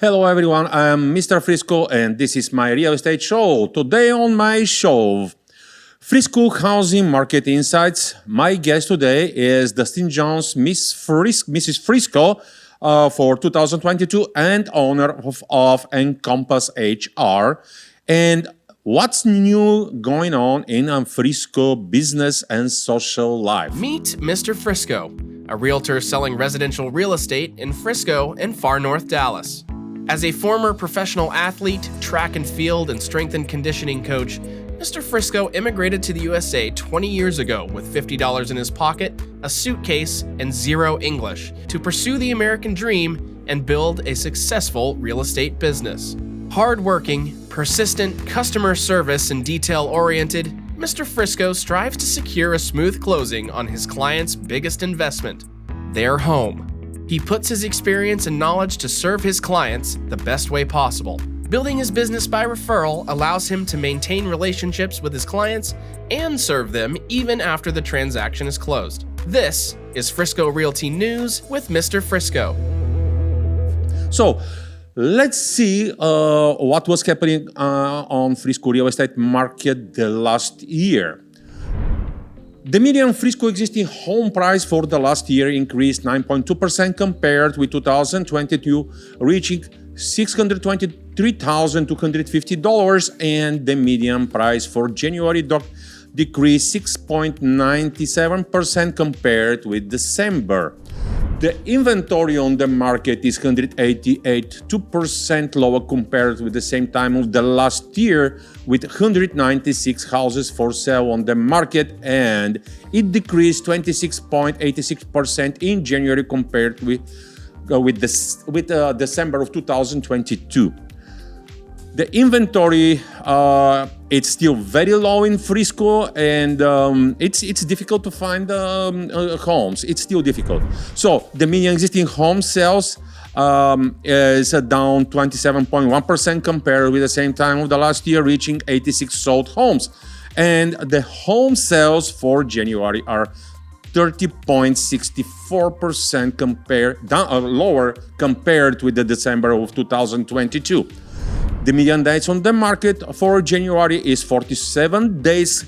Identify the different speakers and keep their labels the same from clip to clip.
Speaker 1: Hello everyone, I'm Mr. Frisco and this is my real estate show. Today on my show, Frisco Housing Market Insights. My guest today is Dustin Jones, Mrs. Frisco for 2022 and owner of EncompassHR. And what's new going on in Frisco business and social life?
Speaker 2: Meet Mr. Frisco, a realtor selling residential real estate in Frisco and far north Dallas. As a former professional athlete, track and field, and strength and conditioning coach, Mr. Frisco immigrated to the USA 20 years ago with $50 in his pocket, a suitcase, and zero English to pursue the American dream and build a successful real estate business. Hardworking, persistent, customer service, and detail-oriented, Mr. Frisco strives to secure a smooth closing on his client's biggest investment, their home. He puts his experience and knowledge to serve his clients the best way possible. Building his business by referral allows him to maintain relationships with his clients and serve them even after the transaction is closed. This is Frisco Realty News with Mr. Frisco.
Speaker 1: So, let's see what was happening on Frisco real estate market the last year. The median Frisco existing home price for the last year increased 9.2% compared with 2022, reaching $623,250, and the median price for January decreased 6.97% compared with December. The inventory on the market is 188.2% lower compared with the same time of the last year, with 196 houses for sale on the market, and it decreased 26.86% in January compared with December of 2022. The inventory it's still very low in Frisco, and it's difficult to find homes. It's still difficult. So the median existing home sales is down 27.1% compared with the same time of the last year, reaching 86 sold homes. And the home sales for January are 30.64% lower compared with the December of 2022. The median days on the market for January is 47 days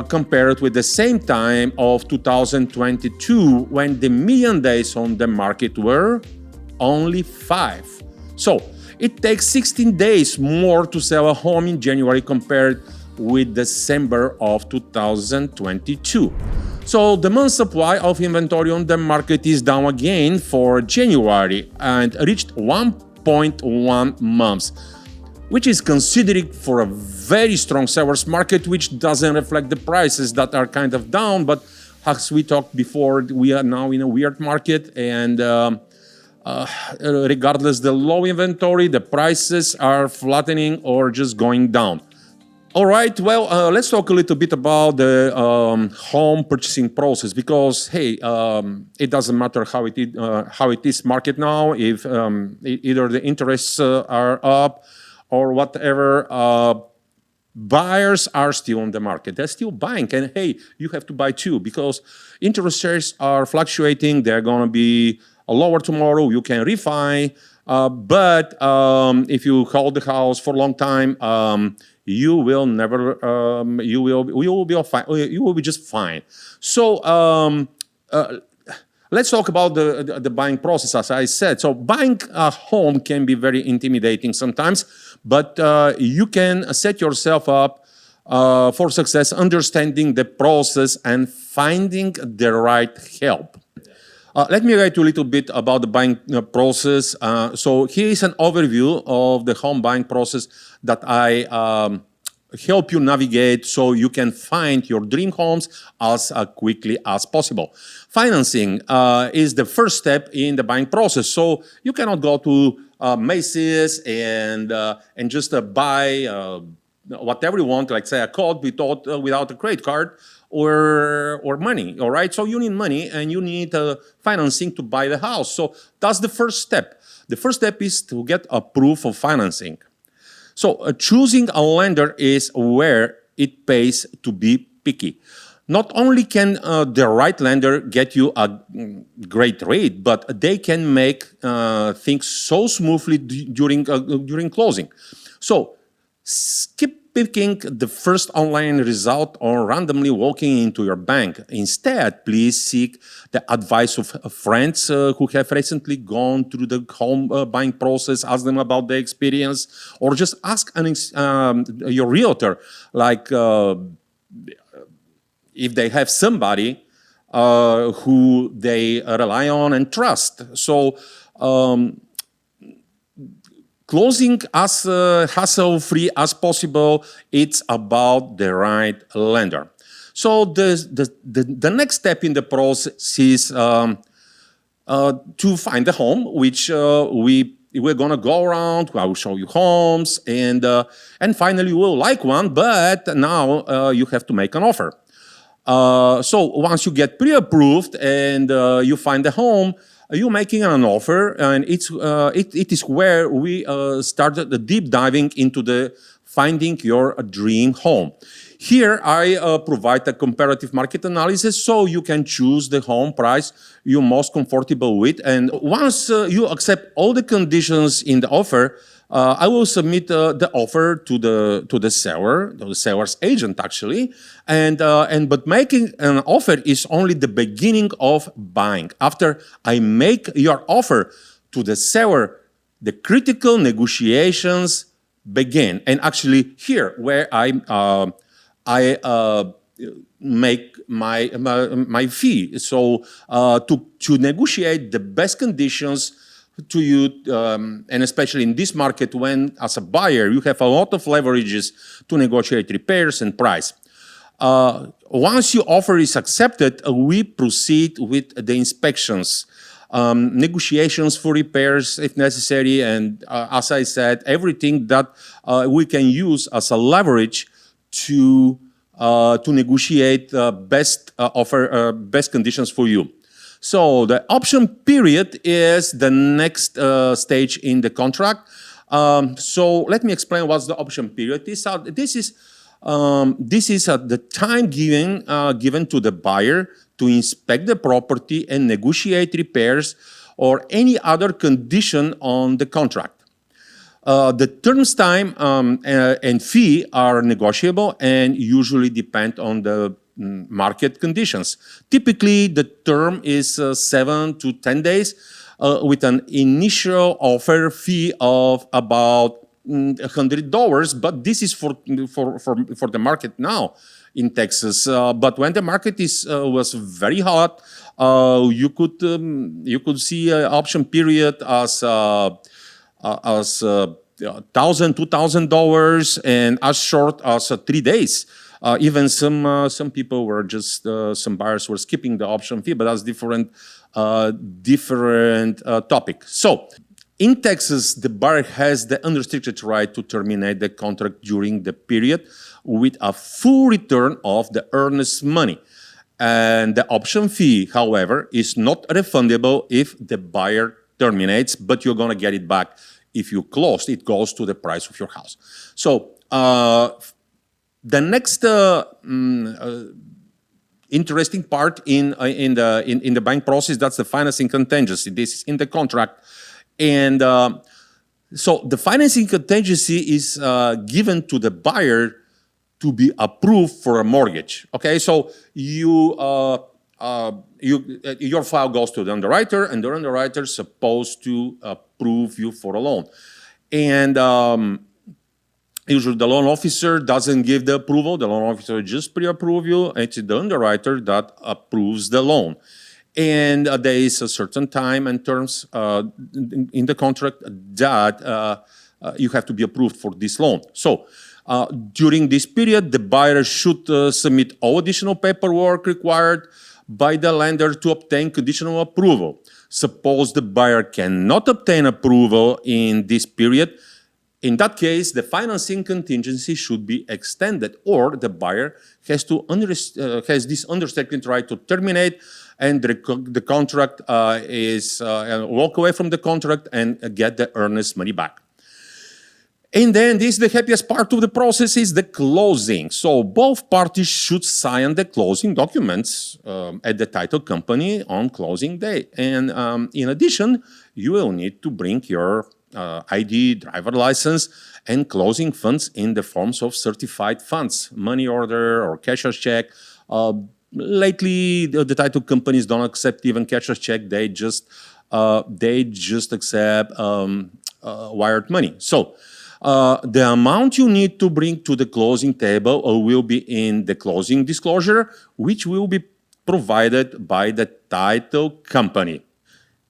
Speaker 1: compared with the same time of 2022, when the median days on the market were only 5. So it takes 16 days more to sell a home in January compared with December of 2022. So the month supply of inventory on the market is down again for January and reached 1.1 months, which is considered for a very strong seller's market, which doesn't reflect the prices that are kind of down. But as we talked before, we are now in a weird market, and regardless the low inventory, the prices are flattening or just going down. All right, well, let's talk a little bit about the home purchasing process, because hey, it doesn't matter how it is market now, if either the interests are up or whatever, buyers are still on the market. They're still buying, and hey, you have to buy too, because interest rates are fluctuating. They're going to be lower tomorrow. You can refi, but if you hold the house for a long time, you will never. You will be fine. You will be just fine. So. Let's talk about the buying process, as I said. So buying a home can be very intimidating sometimes, but you can set yourself up for success, understanding the process and finding the right help. Let me write you a little bit about the buying process. So here is an overview of the home buying process that I help you navigate so you can find your dream homes as quickly as possible. Financing is the first step in the buying process. So you cannot go to Macy's and just buy whatever you want, like say a coat without a credit card or money. All right. So you need money and you need financing to buy the house. So that's the first step. The first step is to get a proof of financing. So choosing a lender is where it pays to be picky. Not only can the right lender get you a great rate, but they can make things so smoothly during closing. So skip picking the first online result or randomly walking into your bank. Instead, please seek the advice of friends who have recently gone through the home buying process. Ask them about the experience, or just ask your realtor, like if they have somebody who they rely on and trust. So closing as hassle-free as possible, it's about the right lender. So the next step in the process is to find the home, which we're gonna go around. I will show you homes, and finally you will like one, but now you have to make an offer. So once you get pre-approved and you find the home, you're making an offer, and it is where we started the deep diving into the finding your dream home. Here I provide a comparative market analysis so you can choose the home price you're most comfortable with. And once you accept all the conditions in the offer, I will submit the offer to the seller, the seller's agent actually, but making an offer is only the beginning of buying. After I make your offer to the seller, the critical negotiations begin. And actually here where I make my fee. So to negotiate the best conditions to you, and especially in this market when, as a buyer, you have a lot of leverages to negotiate repairs and price. Once your offer is accepted, we proceed with the inspections, negotiations for repairs if necessary, and as I said, everything that we can use as a leverage to negotiate best offer, best conditions for you. So the option period is the next stage in the contract. So let me explain what the option period is. This is the time given to the buyer to inspect the property and negotiate repairs or any other condition on the contract. The terms, time, and fee are negotiable and usually depend on the market conditions. Typically, the term is 7 to 10 days with an initial offer fee of about $100, but this is for the market now in Texas. But when the market was very hot, you could see an option period as $1,000, $2,000, and as short as 3 days. Even some people were just some buyers were skipping the option fee, but that's different topic. So in Texas, the buyer has the unrestricted right to terminate the contract during the period with a full return of the earnest money. And the option fee, however, is not refundable if the buyer terminates, but you're gonna get it back if you close. It goes to the price of your house. So the next interesting part in the buying process, that's the financing contingency. This is in the contract, and so the financing contingency is given to the buyer to be approved for a mortgage. Okay, so your file goes to the underwriter, and the underwriter is supposed to approve you for a loan, and usually the loan officer doesn't give the approval. The loan officer just pre-approve you. It's the underwriter that approves the loan. And there is a certain time and terms in the contract that you have to be approved for this loan. So during this period, the buyer should submit all additional paperwork required by the lender to obtain conditional approval. Suppose the buyer cannot obtain approval in this period, in that case, the financing contingency should be extended, or the buyer has this unrestricted right to terminate, and the contract walk away from the contract and get the earnest money back. And then this is the happiest part of the process is the closing. So both parties should sign the closing documents at the title company on closing day. And in addition, you will need to bring your ID, driver license, and closing funds in the forms of certified funds, money order or cashier's check. Lately, the title companies don't accept even cashier's check. They just accept wired money. So the amount you need to bring to the closing table will be in the closing disclosure, which will be provided by the title company.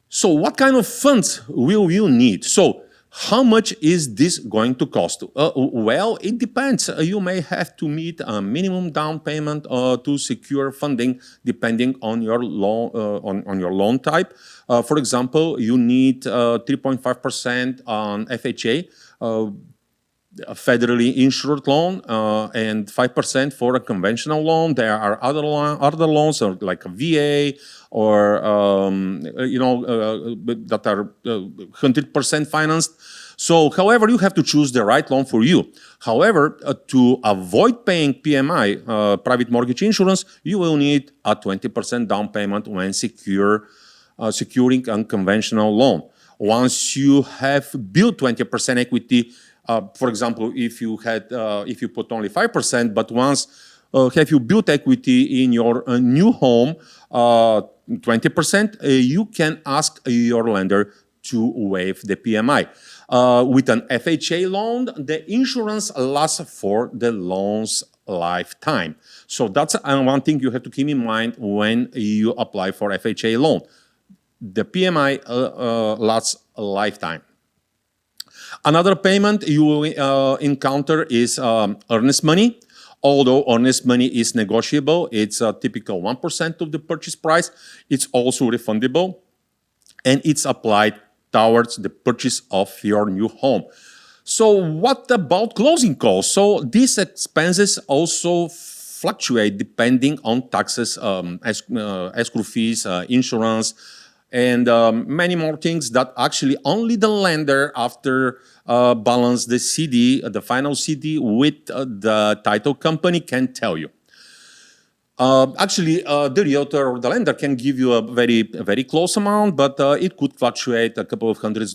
Speaker 1: So what kind of funds will you need? So how much is this going to cost? Well, it depends. You may have to meet a minimum down payment to secure funding, depending on your loan on your loan type. For example, you need 3.5% on FHA, a federally insured loan, and 5% for a conventional loan. There are other loans, like a VA, or that are 100% financed. So, however, you have to choose the right loan for you. However, to avoid paying PMI, private mortgage insurance, you will need a 20% down payment when securing a conventional loan. Once you have built 20% equity, for example, if you put only 5%, but once have you built equity in your new home, 20%, you can ask your lender to waive the PMI. With an FHA loan, the insurance lasts for the loan's lifetime. So that's one thing you have to keep in mind when you apply for FHA loan. The PMI lasts a lifetime. Another payment you will encounter is earnest money. Although earnest money is negotiable, it's a typical 1% of the purchase price. It's also refundable, and it's applied towards the purchase of your new home. So what about closing costs? So these expenses also fluctuate depending on taxes, escrow fees, insurance, and many more things that actually only the lender, after balance the CD, the final CD with the title company, can tell you. Actually, the realtor or the lender can give you a very close amount, but it could fluctuate a couple of $100s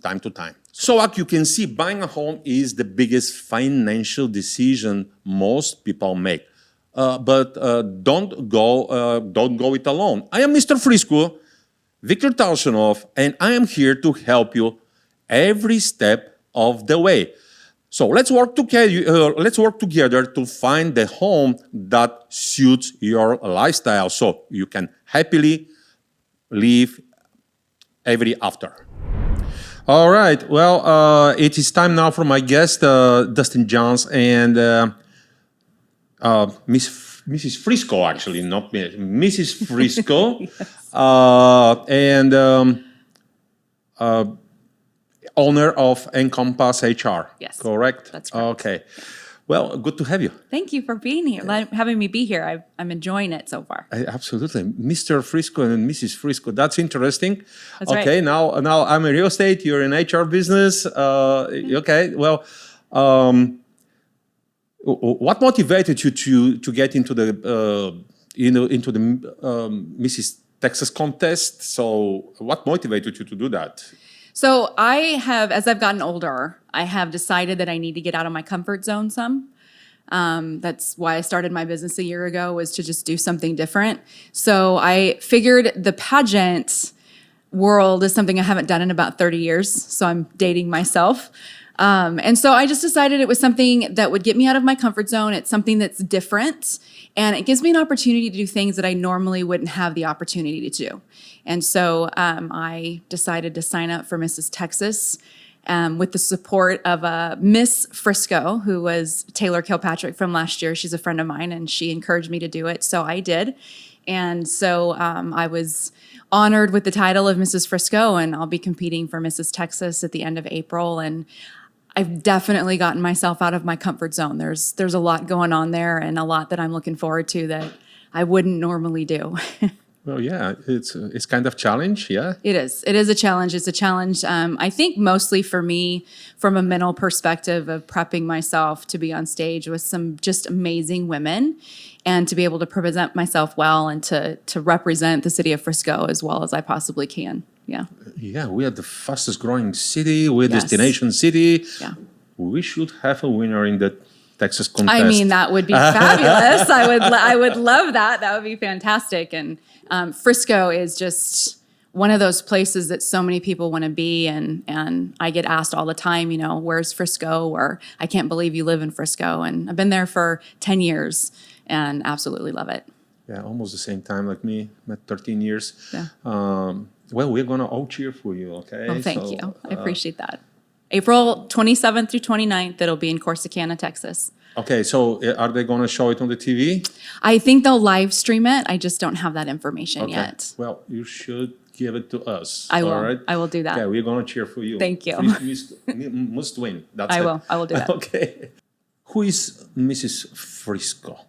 Speaker 1: time to time. So, like you can see, buying a home is the biggest financial decision most people make. But don't go it alone. I am Mr. Frisco, Viktor Taushanov, and I am here to help you every step of the way. So let's work together to find the home that suits your lifestyle, so you can happily live ever after. All right. Well, it is time now for my guest, Dustin Jones, and Mrs. Frisco, actually, not me, Mrs. Frisco, yes. And owner of EncompassHR.
Speaker 3: Yes.
Speaker 1: Correct?
Speaker 3: That's correct.
Speaker 1: Okay. Well, good to have you.
Speaker 3: Thank you for being here, having me be here. I'm enjoying it so far.
Speaker 1: Absolutely. Mr. Frisco and Mrs. Frisco. That's interesting.
Speaker 3: That's
Speaker 1: okay,
Speaker 3: right.
Speaker 1: Now I'm in real estate. You're in HR business. Okay. Well, what motivated you to get into the Mrs. Texas contest? So what motivated you to do that?
Speaker 3: So as I've gotten older, I have decided that I need to get out of my comfort zone some. That's why I started my business a year ago, was to just do something different. So I figured the pageant world is something I haven't done in about 30 years. So I'm dating myself. And so I just decided it was something that would get me out of my comfort zone. It's something that's different, and it gives me an opportunity to do things that I normally wouldn't have the opportunity to do. And so I decided to sign up for Mrs. Texas with the support of Miss Frisco, who was Taylor Kilpatrick from last year. She's a friend of mine, and she encouraged me to do it, so I did. And so I was honored with the title of Mrs. Frisco, and I'll be competing for Mrs. Texas at the end of April. And I've definitely gotten myself out of my comfort zone. There's a lot going on there, and a lot that I'm looking forward to that I wouldn't normally do.
Speaker 1: Well, yeah, it's kind of challenge, yeah.
Speaker 3: It is. It is a challenge. It's a challenge. I think mostly for me, from a mental perspective of prepping myself to be on stage with some just amazing women, and to be able to present myself well and to represent the city of Frisco as well as I possibly can. Yeah.
Speaker 1: Yeah, we are the fastest growing city. We're a
Speaker 3: Yes.
Speaker 1: destination city.
Speaker 3: Yeah.
Speaker 1: We should have a winner in the Texas contest.
Speaker 3: I mean, that would be fabulous. I would love that. That would be fantastic. And Frisco is just one of those places that so many people want to be. And I get asked all the time, you know, where's Frisco? Or I can't believe you live in Frisco. And I've been there for 10 years and absolutely love it.
Speaker 1: Yeah, almost the same time like me, met 13 years.
Speaker 3: Yeah.
Speaker 1: Well, we're going to all cheer for you, okay?
Speaker 3: Well, thank
Speaker 1: So,
Speaker 3: you. I appreciate that. April 27th through 29th, it'll be in Corsicana, Texas.
Speaker 1: Okay, so are they going to show it on the TV?
Speaker 3: I think they'll live stream it. I just don't have that information yet.
Speaker 1: Well, you should give it to us.
Speaker 3: I will.
Speaker 1: All right?
Speaker 3: I will do that.
Speaker 1: Okay, we're going to cheer for you.
Speaker 3: Thank you.
Speaker 1: Must win. That's
Speaker 3: I
Speaker 1: it.
Speaker 3: will. I will do that.
Speaker 1: Okay. Who is Mrs. Frisco?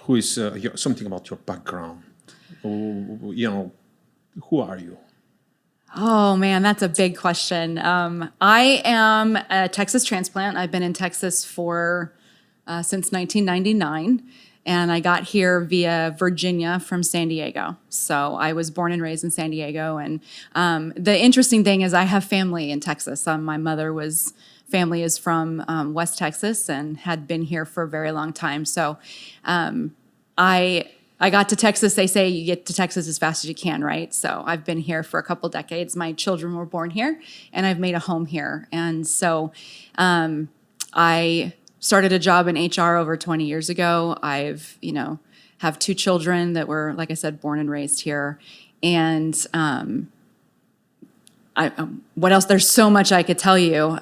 Speaker 1: Who is something about your background? You know, who are you?
Speaker 3: Oh man, that's a big question. I am a Texas transplant. I've been in Texas for since 1999, and I got here via Virginia from San Diego. So I was born and raised in San Diego. And the interesting thing is I have family in Texas. My family is from West Texas and had been here for a very long time. So I got to Texas. They say you get to Texas as fast as you can, right? So I've been here for a couple decades. My children were born here, and I've made a home here. And so I started a job in HR over 20 years ago. I've, have two children that were, like I said, born and raised here. And what else? There's so much I could tell you.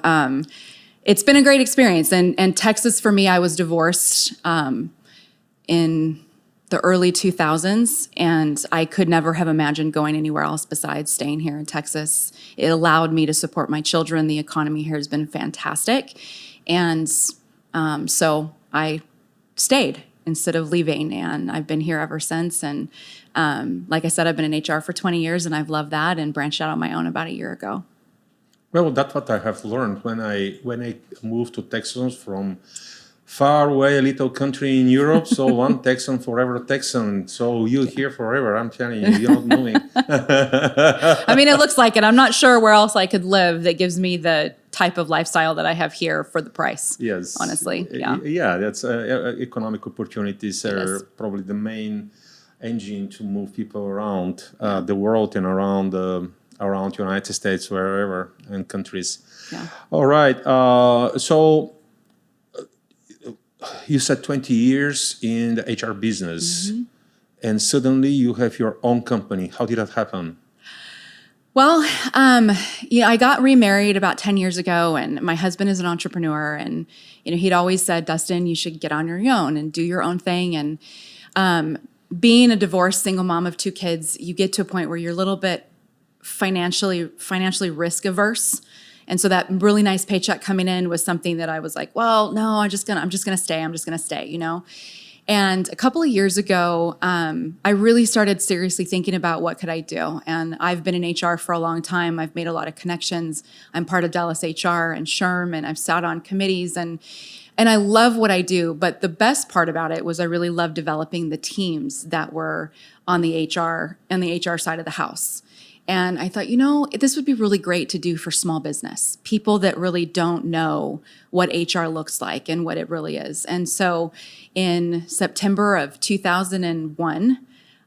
Speaker 3: It's been a great experience. And Texas, for me, I was divorced in the early 2000s, and I could never have imagined going anywhere else besides staying here in Texas. It allowed me to support my children. The economy here has been fantastic. And so I stayed instead of leaving, and I've been here ever since. And like I said, I've been in HR for 20 years, and I've loved that, and branched out on my own about a year ago.
Speaker 1: Well, that's what I have learned when I moved to Texas from far away, a little country in Europe. So one Texan, forever Texan. So you here forever, I'm telling you, you're not moving.
Speaker 3: I mean, it looks like it. I'm not sure where else I could live that gives me the type of lifestyle that I have here for the price.
Speaker 1: Yes.
Speaker 3: Honestly, yeah.
Speaker 1: Yeah, that's economic opportunities are
Speaker 3: is.
Speaker 1: probably the main engine to move people around the world and around United States, wherever, and countries.
Speaker 3: Yeah.
Speaker 1: All right. So you said 20 years in the HR business, and suddenly you have your own company. How did that happen?
Speaker 3: Well, I got remarried about 10 years ago, and my husband is an entrepreneur, and he'd always said, Dustin, you should get on your own and do your own thing. And being a divorced single mom of two kids, you get to a point where you're a little bit financially risk averse. And so that really nice paycheck coming in was something that I was like, well, no, I'm just gonna stay, And a couple of years ago, I really started seriously thinking about what could I do. And I've been in HR for a long time. I've made a lot of connections. I'm part of Dallas HR and SHRM, and I've sat on committees, and I love what I do. But the best part about it was I really love developing the teams that were on the HR side of the house. And I thought, this would be really great to do for small business, people that really don't know what HR looks like and what it really is. And so in September of 2001,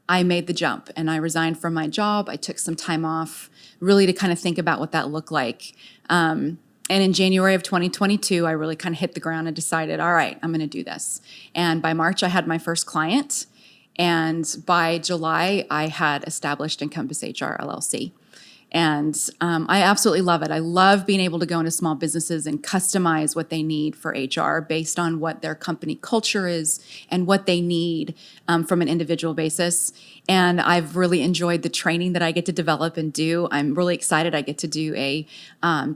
Speaker 3: I made the jump and I resigned from my job. I took some time off really to kind of think about what that looked like. And in January of 2022, I really kind of hit the ground and decided, all right, I'm going to do this. And by March, I had my first client. And by July, I had established EncompassHR LLC. And I absolutely love it. I love being able to go into small businesses and customize what they need for HR based on what their company culture is and what they need from an individual basis. And I've really enjoyed the training that I get to develop and do. I'm really excited. I get to do a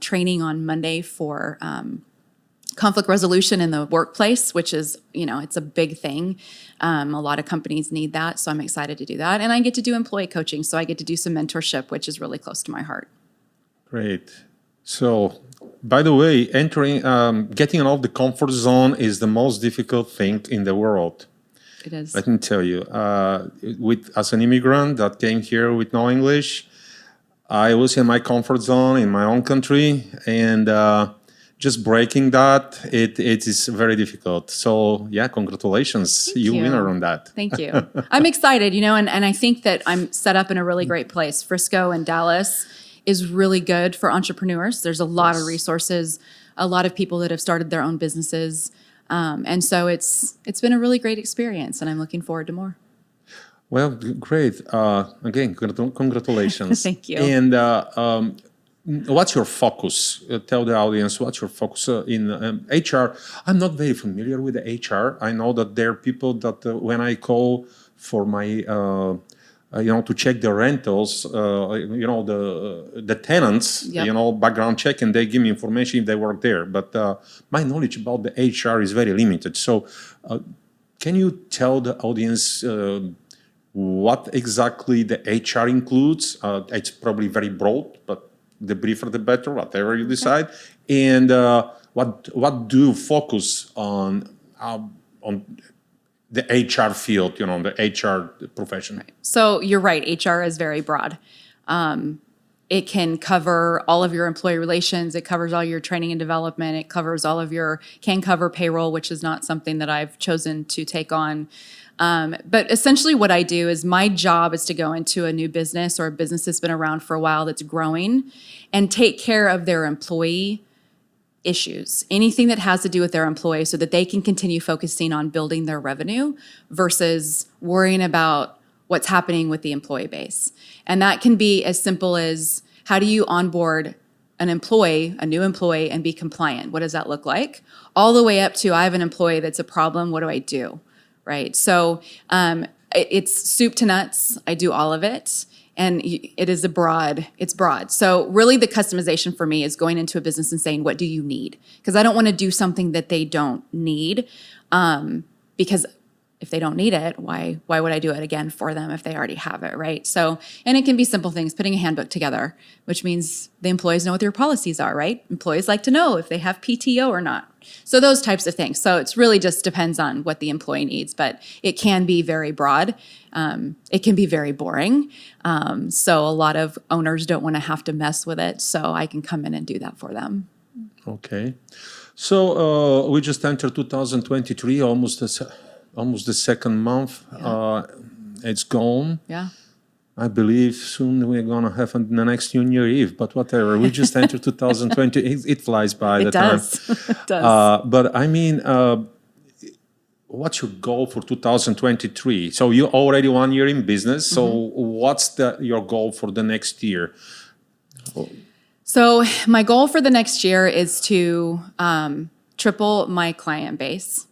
Speaker 3: training on Monday for conflict resolution in the workplace, which is, it's a big thing. A lot of companies need that, so I'm excited to do that. And I get to do employee coaching, so I get to do some mentorship, which is really close to my heart.
Speaker 1: Great. So, by the way, getting out of the comfort zone is the most difficult thing in the world.
Speaker 3: It is.
Speaker 1: Let me tell you, as an immigrant that came here with no English, I was in my comfort zone in my own country, and just breaking that, it is very difficult. So yeah, congratulations. You winner on that.
Speaker 3: Thank you. I'm excited, and I think that I'm set up in a really great place. Frisco and Dallas is really good for entrepreneurs. There's a lot of resources, a lot of people that have started their own businesses. And so it's been a really great experience, and I'm looking forward to more.
Speaker 1: Well, great. Again, congratulations.
Speaker 3: Thank you.
Speaker 1: And what's your focus? Tell the audience what's your focus in HR. I'm not very familiar with the HR. I know that there are people that when I call for my, to check the rentals, the tenants,
Speaker 3: Yep.
Speaker 1: background check, and they give me information if they work there. But my knowledge about the HR is very limited. So can you tell the audience what exactly the HR includes? It's probably very broad, but the briefer the better, whatever you decide. And what do you focus on the HR field, the HR profession?
Speaker 3: Right. So you're right, HR is very broad. It can cover all of your employee relations. It covers all your training and development. It covers can cover payroll, which is not something that I've chosen to take on. But essentially what I do is my job is to go into a new business or a business that's been around for a while that's growing and take care of their employee issues, anything that has to do with their employees so that they can continue focusing on building their revenue versus worrying about what's happening with the employee base. And that can be as simple as how do you onboard a new employee, and be compliant? What does that look like? All the way up to I have an employee that's a problem. What do I do? Right. So it's soup to nuts. I do all of it. And it's broad. So really the customization for me is going into a business and saying, what do you need? Because I don't want to do something that they don't need. Because if they don't need it, why would I do it again for them if they already have it, right? So, and it can be simple things, putting a handbook together, which means the employees know what their policies are, right? Employees like to know if they have PTO or not. So those types of things. So it's really just depends on what the employee needs, but it can be very broad. It can be very boring. So a lot of owners don't want to have to mess with it. So I can come in and do that for them.
Speaker 1: Okay. So we just entered 2023, almost the second month.
Speaker 3: Yeah.
Speaker 1: It's gone.
Speaker 3: Yeah.
Speaker 1: I believe soon we're going to have the next New Year Eve, but whatever. We just entered 2020. It flies by the time.
Speaker 3: It does.
Speaker 1: But I mean, what's your goal for 2023? So you're already 1 year in business. So what's your goal for the next year?
Speaker 3: So my goal for the next year is to triple my client base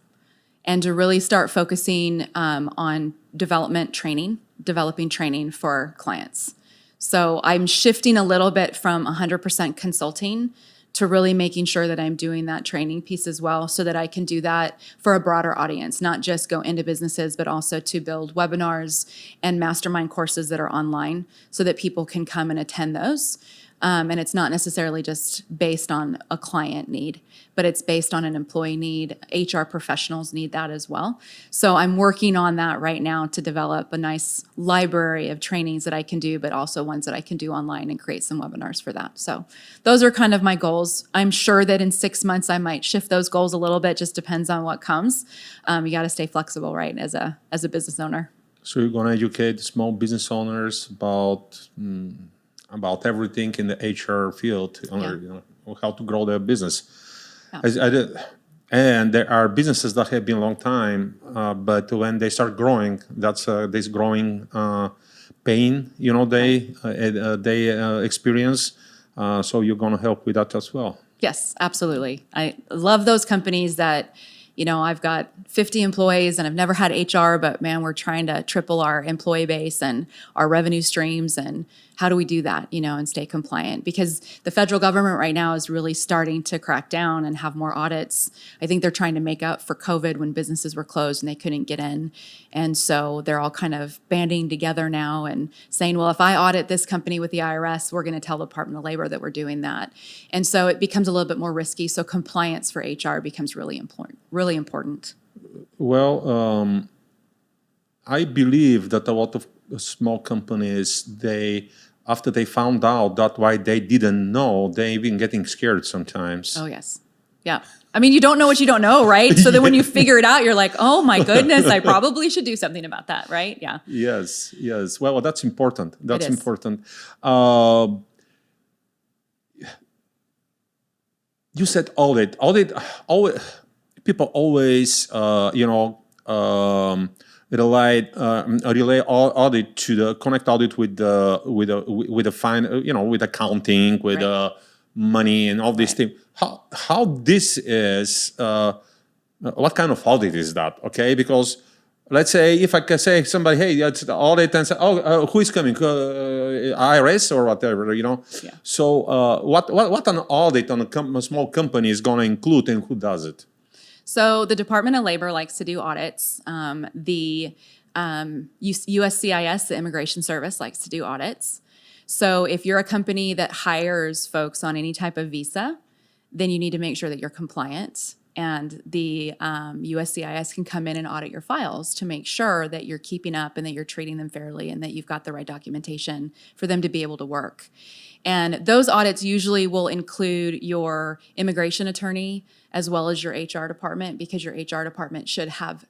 Speaker 3: and to really start focusing on developing training for clients. So I'm shifting a little bit from 100% consulting to really making sure that I'm doing that training piece as well so that I can do that for a broader audience, not just go into businesses, but also to build webinars and mastermind courses that are online so that people can come and attend those. And it's not necessarily just based on a client need, but it's based on an employee need. HR professionals need that as well. So I'm working on that right now to develop a nice library of trainings that I can do, but also ones that I can do online and create some webinars for that. So those are kind of my goals. I'm sure that in 6 months I might shift those goals a little bit, just depends on what comes. You got to stay flexible, right, as a business owner.
Speaker 1: So you're going to educate small business owners about everything in the HR field, how to grow their business.
Speaker 3: Yeah.
Speaker 1: And there are businesses that have been a long time, but when they start growing, that's this growing pain, they experience. So you're going to help with that as well.
Speaker 3: Yes, absolutely. I love those companies that, I've got 50 employees and I've never had HR, but man, we're trying to triple our employee base and our revenue streams. And how do we do that, and stay compliant? Because the federal government right now is really starting to crack down and have more audits. I think they're trying to make up for COVID when businesses were closed and they couldn't get in. And so they're all kind of banding together now and saying, well, if I audit this company with the IRS, we're going to tell the Department of Labor that we're doing that. And so it becomes a little bit more risky. So compliance for HR becomes really important, really important.
Speaker 1: Well, I believe that a lot of small companies, after they found out that why they didn't know, they even getting scared sometimes.
Speaker 3: Oh, yes. Yeah. I mean, you don't know what you don't know, right? So then when you figure it out, you're like, oh my goodness, I probably should do something about that, right? Yeah.
Speaker 1: Yes. Well, that's important. That's
Speaker 3: It is.
Speaker 1: important. You said audit. People always, relay audit to the connect audit with the fine, with accounting, with money and all these things. How this is, what kind of audit is that? Okay, because let's say if I can say somebody, hey, it's the audit, and say, who is coming? IRS or whatever, Yeah. So what an audit on a small company is going to include, and who does it?
Speaker 3: So the Department of Labor likes to do audits. The USCIS, the Immigration Service, likes to do audits. So if you're a company that hires folks on any type of visa, then you need to make sure that you're compliant. And the USCIS can come in and audit your files to make sure that you're keeping up and that you're treating them fairly and that you've got the right documentation for them to be able to work. And those audits usually will include your immigration attorney as well as your HR department, because your HR department should have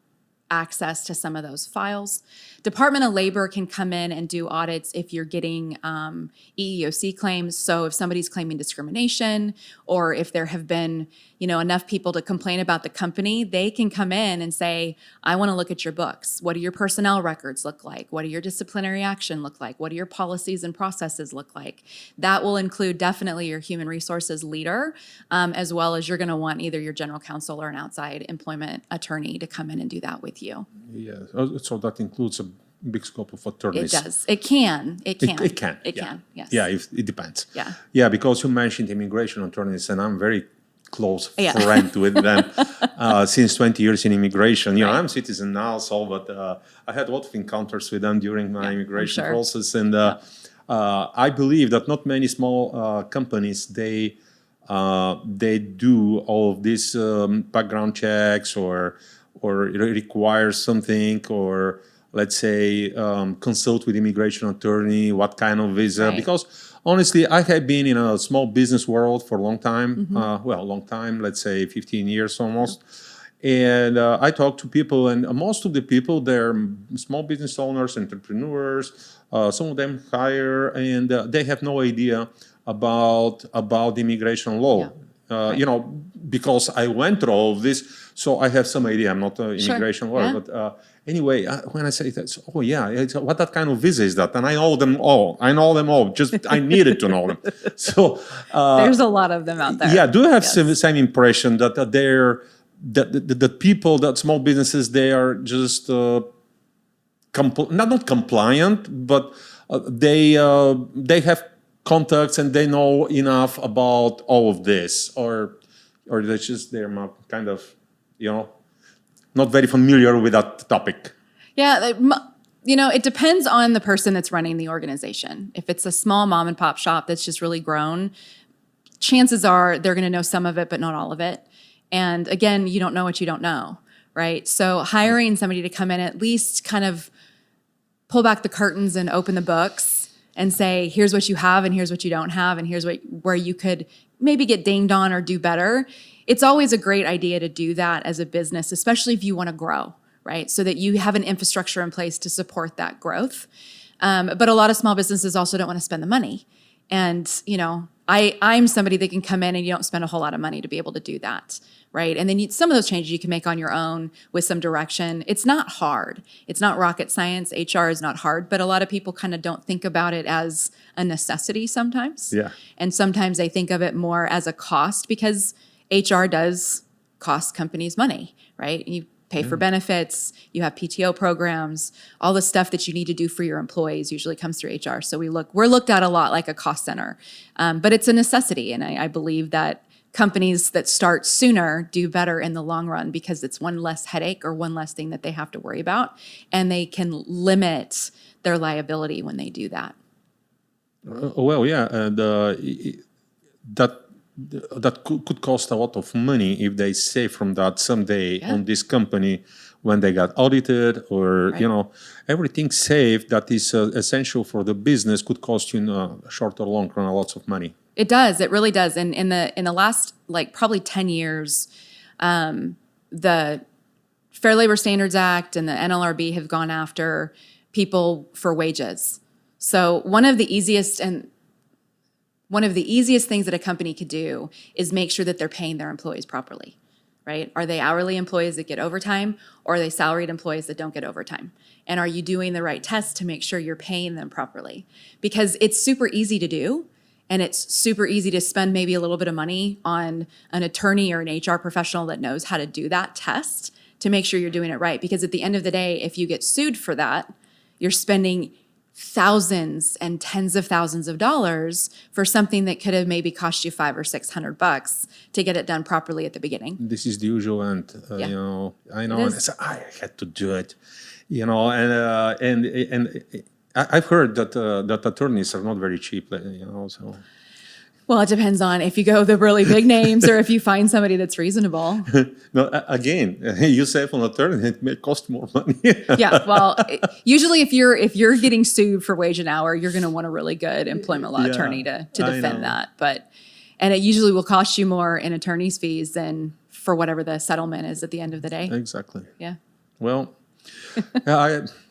Speaker 3: access to some of those files. Department of Labor can come in and do audits if you're getting EEOC claims. So if somebody's claiming discrimination, or if there have been, enough people to complain about the company, they can come in and say, I want to look at your books. What do your personnel records look like? What do your disciplinary action look like? What do your policies and processes look like? That will include definitely your human resources leader, as well as you're going to want either your general counsel or an outside employment attorney to come in and do that with you.
Speaker 1: Yeah, so that includes a big scope of attorneys.
Speaker 3: It does. It can.
Speaker 1: It can.
Speaker 3: It can. Yes.
Speaker 1: Yeah, it depends.
Speaker 3: Yeah.
Speaker 1: Yeah, because you mentioned immigration attorneys, and I'm very close friend with them since 20 years in immigration. I'm a citizen now, but I had a lot of encounters with them during my immigration process, and I believe that not many small companies they do all of these background checks or require something, or let's say consult with immigration attorney, what kind of visa, because honestly, I have been in a small business world for a long time, long time, let's say 15 years almost. And I talk to people, and most of the people, they're small business owners, entrepreneurs, some of them hire, and they have no idea about immigration law. Because I went through all of this, so I have some idea. I'm not an immigration lawyer, but anyway, when I say that, what that kind of visa is that? And I know them all. Just I needed to know them. So
Speaker 3: there's a lot of them out there.
Speaker 1: Yeah, do you have same impression that they're the people, that small businesses, they are just not compliant, but they have contacts and they know enough about all of this, or they're not kind of not very familiar with that topic?
Speaker 3: Yeah, it depends on the person that's running the organization. If it's a small mom and pop shop that's just really grown, chances are they're going to know some of it, but not all of it. And again, you don't know what you don't know, right? So hiring somebody to come in, at least kind of pull back the curtains and open the books and say, here's what you have and here's what you don't have, and here's where you could maybe get dinged on or do better. It's always a great idea to do that as a business, especially if you want to grow, right? So that you have an infrastructure in place to support that growth. But a lot of small businesses also don't want to spend the money. And, I'm somebody that can come in and you don't spend a whole lot of money to be able to do that, right? And then some of those changes you can make on your own with some direction. It's not hard. It's not rocket science. HR is not hard, but a lot of people kind of don't think about it as a necessity sometimes.
Speaker 1: Yeah.
Speaker 3: And sometimes they think of it more as a cost, because HR does cost companies money, right? pay for benefits, you have PTO programs, all the stuff that you need to do for your employees usually comes through HR. So we're looked at a lot like a cost center, but it's a necessity. And I believe that companies that start sooner do better in the long run because it's one less headache or one less thing that they have to worry about, and they can limit their liability when they do that.
Speaker 1: Well, yeah, and that could cost a lot of money if they save from that someday on this company when they got audited, or everything saved that is essential for the business could cost you in a short or long run lots of money. It
Speaker 3: does. It really does. And in the last probably 10 years, the Fair Labor Standards Act and the NLRB have gone after people for wages. So one of the easiest things that a company could do is make sure that they're paying their employees properly, right? Are they hourly employees that get overtime, or are they salaried employees that don't get overtime? And are you doing the right tests to make sure you're paying them properly? Because it's super easy to do, and it's super easy to spend maybe a little bit of money on an attorney or an HR professional that knows how to do that test to make sure you're doing it right. Because at the end of the day, if you get sued for that, you're spending thousands and tens of thousands of dollars for something that could have maybe cost you $500 or $600 to get it done properly at the beginning.
Speaker 1: This is the usual, and I know, and I had to do it, and I've heard that attorneys are not very cheap, so.
Speaker 3: Well, it depends on if you go the really big names or if you find somebody that's reasonable.
Speaker 1: No, again, you save on attorney, it may cost more money.
Speaker 3: Yeah, well, usually if you're getting sued for wage and hour, you're going to want a really good employment law attorney to defend that. And it usually will cost you more in attorney's fees than for whatever the settlement is at the end of the day.
Speaker 1: Exactly.
Speaker 3: Yeah.
Speaker 1: Well,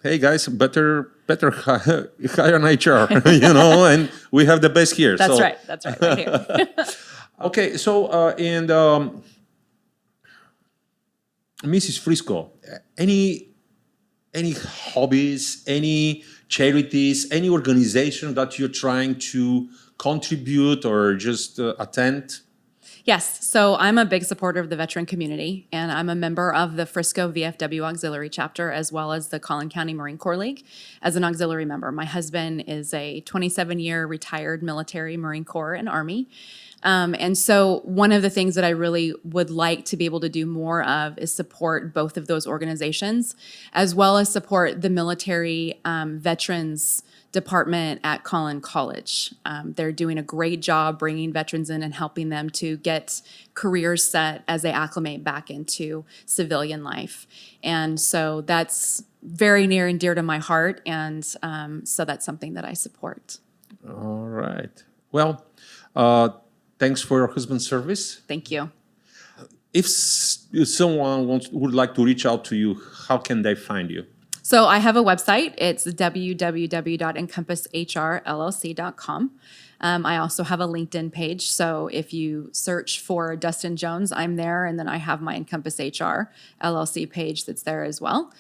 Speaker 1: hey guys, better hire an HR, and we have the best here.
Speaker 3: That's right. That's right here.
Speaker 1: Okay, so Mrs. Frisco, any hobbies, any charities, any organization that you're trying to contribute or just attend?
Speaker 3: Yes, so I'm a big supporter of the veteran community, and I'm a member of the Frisco VFW Auxiliary Chapter, as well as the Collin County Marine Corps League as an auxiliary member. My husband is a 27-year retired military Marine Corps and Army. And so one of the things that I really would like to be able to do more of is support both of those organizations, as well as support the military veterans department at Collin College. They're doing a great job bringing veterans in and helping them to get careers set as they acclimate back into civilian life. And so that's very near and dear to my heart, and so that's something that I support.
Speaker 1: All right. Well, thanks for your husband's service.
Speaker 3: Thank you.
Speaker 1: If someone would like to reach out to you, how can they find you?
Speaker 3: So I have a website. It's www.EncompassHRLLC.com. I also have a LinkedIn page. So if you search for Dustin Jones, I'm there. And then I have my Encompass HR LLC page that's there as well.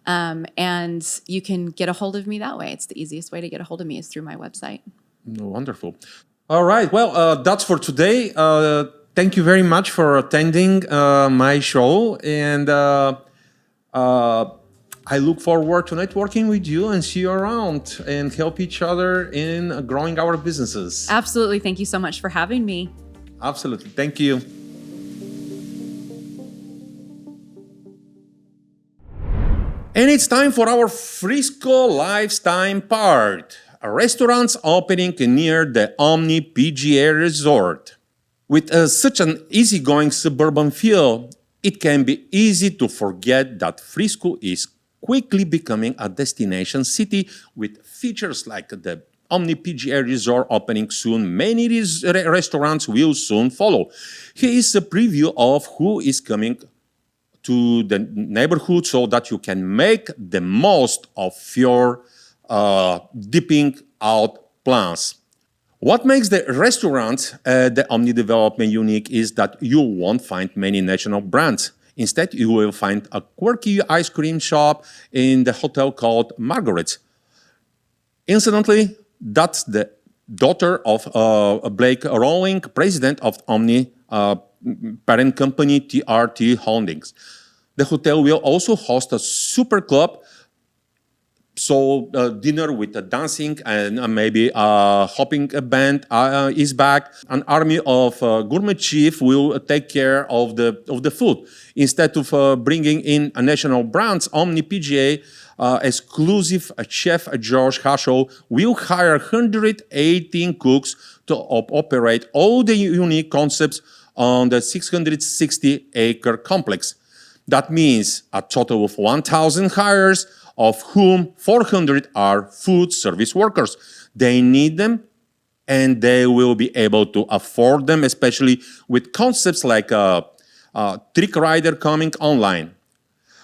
Speaker 3: And you can get a hold of me that way. It's the easiest way to get a hold of me is through my website.
Speaker 1: Wonderful. All right. Well, that's for today. Thank you very much for attending my show. And I look forward to networking with you and see you around and help each other in growing our businesses.
Speaker 3: Absolutely. Thank you so much for having me.
Speaker 1: Absolutely. Thank you. And it's time for our Frisco Lifetime part. A restaurant's opening near the Omni PGA Resort. With such an easygoing suburban feel, it can be easy to forget that Frisco is quickly becoming a destination city with features like the Omni PGA Resort opening soon. Many restaurants will soon follow. Here is a preview of who is coming to the neighborhood so that you can make the most of your dipping out plans. What makes the restaurant the Omni development unique is that you won't find many national brands. Instead, you will find a quirky ice cream shop in the hotel called Margaret's. Incidentally, that's the daughter of Blake Rowling, president of Omni parent company TRT Holdings. The hotel will also host a super club, so dinner with the dancing and maybe a hopping band is back. An army of gourmet chefs will take care of the food. Instead of bringing in a national brands, Omni PGA exclusive chef George Hashow will hire 118 cooks to operate all the unique concepts on the 660-acre complex. That means a total of 1,000 hires, of whom 400 are food service workers. They need them, and they will be able to afford them, especially with concepts like Trick Rider coming online.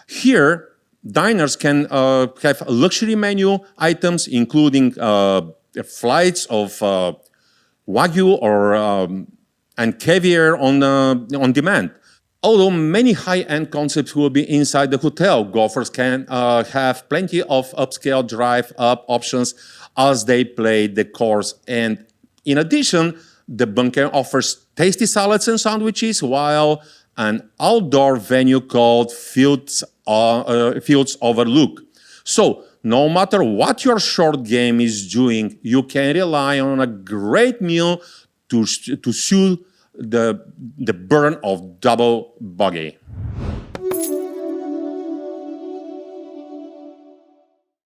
Speaker 1: Here, diners can have luxury menu items, including flights of Wagyu or and caviar on demand. Although many high-end concepts will be inside the hotel, golfers can have plenty of upscale drive-up options as they play the course. And in addition, the bunker offers tasty salads and sandwiches, while an outdoor venue called Fields Overlook. So no matter what your short game is doing, you can rely on a great meal to soothe the burn of double bogey.